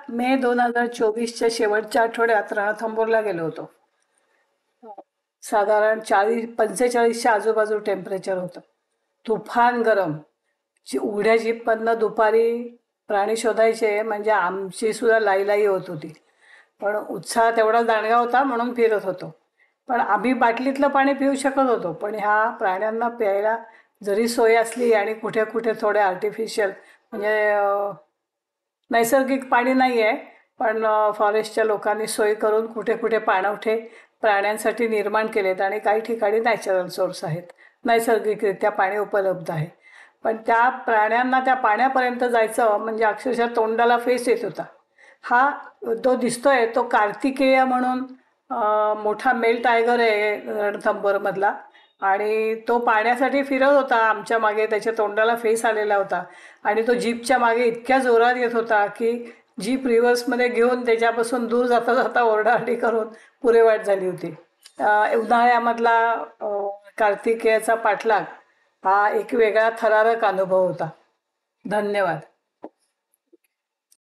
मे 2024च्या शेवटच्या आठवड्यात रणथंबोरला गेलो होतो. साधारण 45च्या आजूबाजू टेम्परेचर होतं. तुफान गरम. उघड्या जीपमधनं दुपारी प्राणी शोधायचे म्हणजे आमची सुद्धा लाई होत होती. पण उत्साह तेवढा दांडगा होता म्हणून फिरत होतो. पण आम्ही बाटलीतलं पाणी पिऊ शकत होतो. पण ह्या प्राण्यांना प्यायला जरी सोय असली आणि कुठे कुठे थोडे आर्टिफिशियल म्हणजे नैसर्गिक पाणी नाही आहे, पण फॉरेस्टच्या लोकांनी सोय करून कुठे कुठे पाणवठे प्राण्यांसाठी निर्माण केलेत आणि काही ठिकाणी नॅचरल सोर्स आहेत, नैसर्गिकरित्या पाणी उपलब्ध आहे. पण त्या प्राण्यांना त्या पाण्यापर्यंत जायचं म्हणजे अक्षरशः तोंडाला फेस येत होता. हा तो दिसतोय तो कार्तिकेय म्हणून मोठा मेल टायगर आहे रणथंबोरमधला, आणि तो पाण्यासाठी फिरत होता. आमच्या मागे त्याच्या तोंडाला फेस आलेला होता आणि तो जीपच्या मागे इतक्या जोरात येत होता की जीप रिव्हर्समध्ये घेऊन त्याच्यापासून दूर जाता जाता ओरडाआरडी करून पुरेवाट झाली होती. उन्हाळ्यामधला कार्तिकेयाचा पाठलाग हा एक वेगळा थरारक अनुभव होता. धन्यवाद.